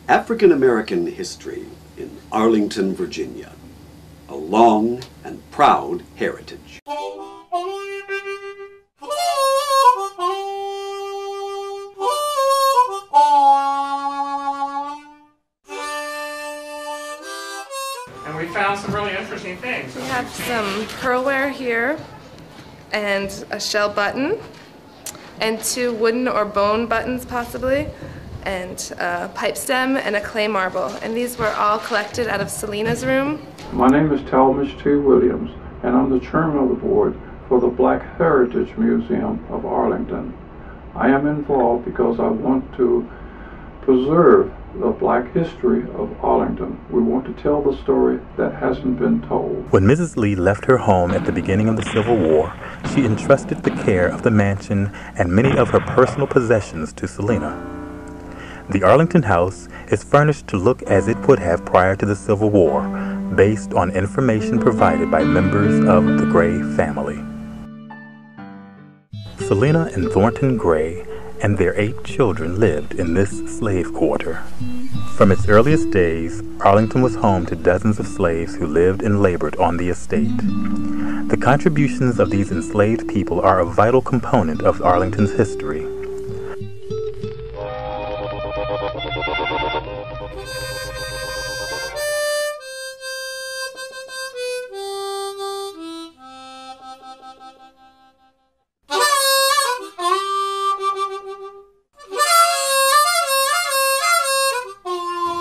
African American history in Arlington, Virginia. A long and proud heritage. And we found some really interesting things. We have some pearlware here, and a shell button, and 2 wooden or bone buttons possibly, and a pipe stem and a clay marble. And these were all collected out of Selena's room. My name is Talmadge T. Williams, and I'm the chairman of the board for the Black Heritage Museum of Arlington. I am involved because I want to preserve the black history of Arlington. We want to tell the story that hasn't been told. When Mrs. Lee left her home at the beginning of the Civil War, she entrusted the care of the mansion and many of her personal possessions to Selena. The Arlington house is furnished to look as it would have prior to the Civil War, based on information provided by members of the Gray family. Selena and Thornton Gray and their 8 children lived in this slave quarter. From its earliest days, Arlington was home to dozens of slaves who lived and labored on the estate. The contributions of these enslaved people are a vital component of Arlington's history.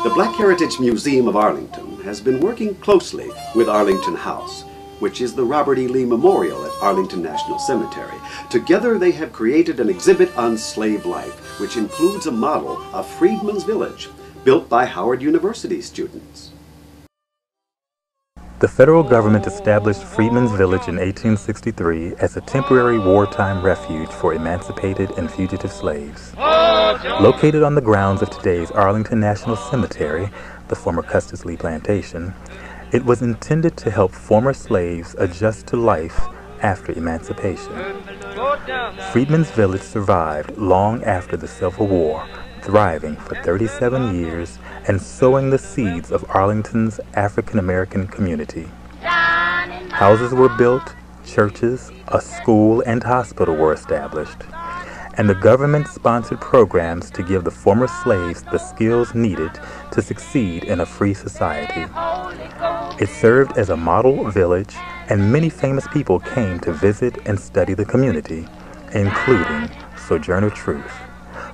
The Black Heritage Museum of Arlington has been working closely with Arlington House, which is the Robert E. Lee Memorial at Arlington National Cemetery. Together they have created an exhibit on slave life, which includes a model of Freedmen's Village, built by Howard University students. The federal government established Freedmen's Village in 1863 as a temporary wartime refuge for emancipated and fugitive slaves. Located on the grounds of today's Arlington National Cemetery, the former Custis Lee Plantation, it was intended to help former slaves adjust to life after emancipation. Freedmen's Village survived long after the Civil War, thriving for 37 years and sowing the seeds of Arlington's African American community. Houses were built, churches, a school, and hospital were established, and the government sponsored programs to give the former slaves the skills needed to succeed in a free society. It served as a model village, and many famous people came to visit and study the community, including Sojourner Truth,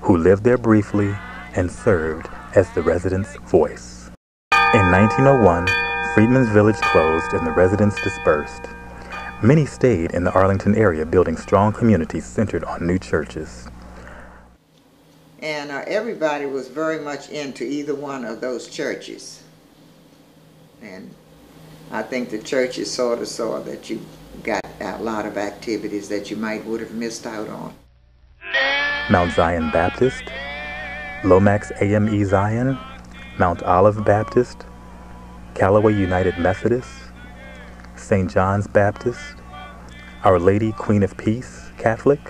who lived there briefly and served as the residents' voice. In 1901, Freedmen's Village closed and the residents dispersed. Many stayed in the Arlington area, building strong communities centered on new churches. And everybody was very much into either one of those churches. And I think the churches sort of saw that you got a lot of activities that you would have missed out on. Mount Zion Baptist, Lomax AME Zion, Mount Olive Baptist, Callaway United Methodist, St. John's Baptist, Our Lady Queen of Peace Catholic,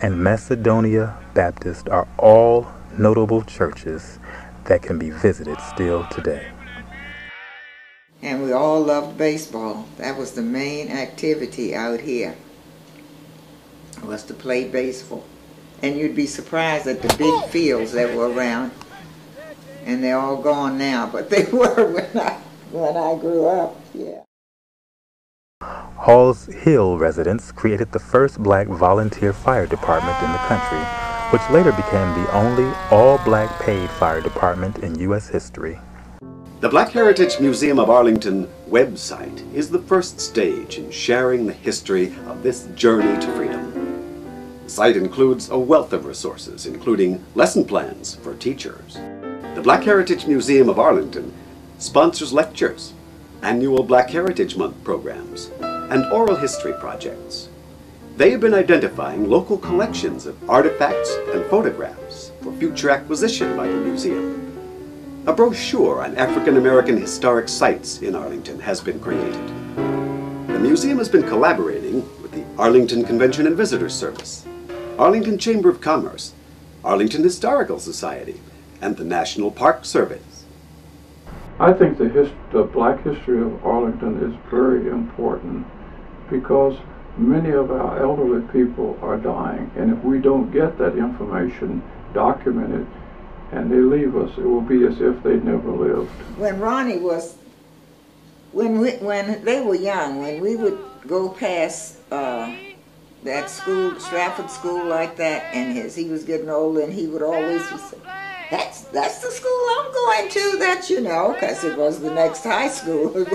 and Macedonia Baptist are all notable churches that can be visited still today. And we all loved baseball. That was the main activity out here, was to play baseball. And you'd be surprised at the big fields that were around. And they're all gone now, but they were when I grew up, yeah. Halls Hill residents created the first black volunteer fire department in the country, which later became the only all-black paid fire department in U.S. history. The Black Heritage Museum of Arlington website is the first stage in sharing the history of this journey to freedom. The site includes a wealth of resources, including lesson plans for teachers. The Black Heritage Museum of Arlington sponsors lectures, annual Black Heritage Month programs, and oral history projects. They have been identifying local collections of artifacts and photographs for future acquisition by the museum. A brochure on African American historic sites in Arlington has been created. The museum has been collaborating with the Arlington Convention and Visitors Service, Arlington Chamber of Commerce, Arlington Historical Society, and the National Park Service. I think the black history of Arlington is very important because many of our elderly people are dying, and if we don't get that information documented and they leave us, it will be as if they never lived. When Ronnie was, when they were young, when we would go past that school, Stratford School like that, and he was getting older, and he would always say, that's the school I'm going to, that, you know, because it was the next high school.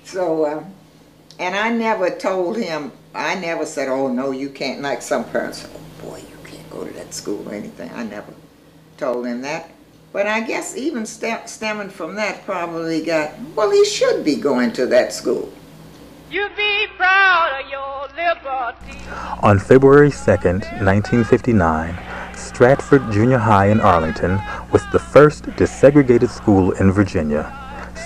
So, and I never told him, I never said, oh no, you can't, like some parents, oh boy, you can't go to that school or anything. I never told him that. But I guess even stemming from that probably got, well, he should be going to that school. You be proud of your liberty. On February 2nd, 1959, Stratford Junior High in Arlington was the first desegregated school in Virginia,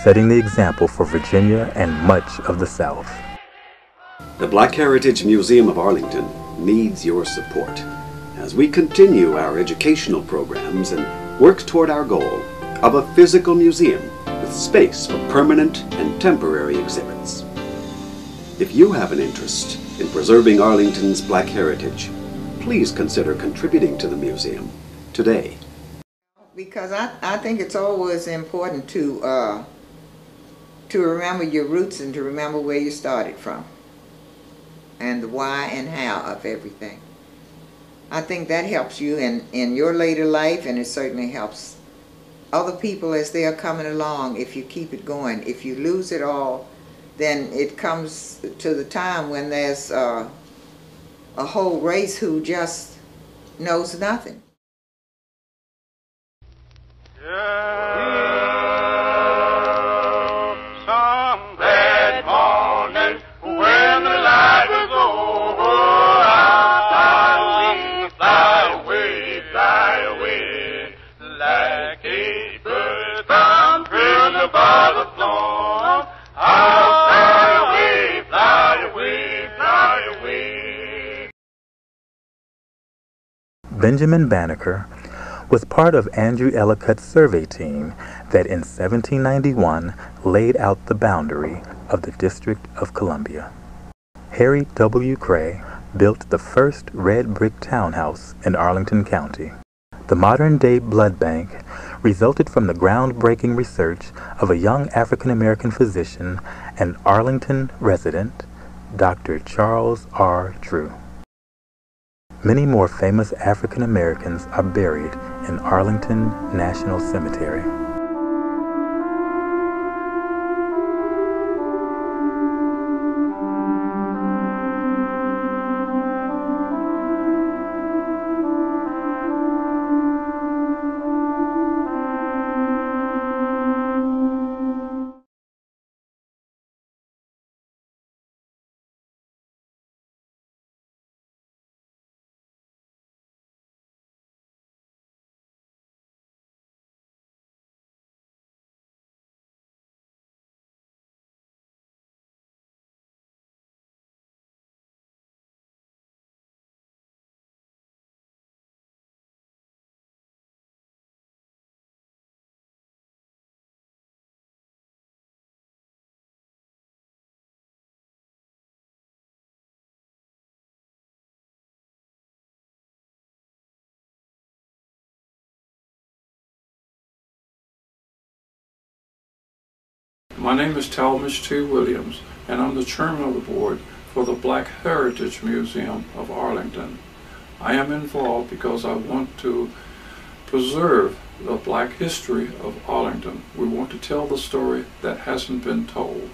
setting the example for Virginia and much of the South. The Black Heritage Museum of Arlington needs your support as we continue our educational programs and work toward our goal of a physical museum with space for permanent and temporary exhibits. If you have an interest in preserving Arlington's Black heritage, please consider contributing to the museum today. Because I think it's always important to remember your roots and to remember where you started from and the why and how of everything. I think that helps you in your later life, and it certainly helps other people as they are coming along if you keep it going. If you lose it all, then it comes to the time when there's a whole race who just knows nothing. Some bad morning when the light was over, I'll fly away, like a bird from prison by the floor. I'll fly away. Benjamin Banneker was part of Andrew Ellicott's survey team that in 1791 laid out the boundary of the District of Columbia. Harry W. Cray built the first red brick townhouse in Arlington County. The modern-day blood bank resulted from the groundbreaking research of a young African-American physician and Arlington resident, Dr. Charles R. Drew. Many more famous African Americans are buried in Arlington National Cemetery. My name is Talmadge T. Williams, and I'm the chairman of the board for the Black Heritage Museum of Arlington. I am involved because I want to preserve the black history of Arlington. We want to tell the story that hasn't been told.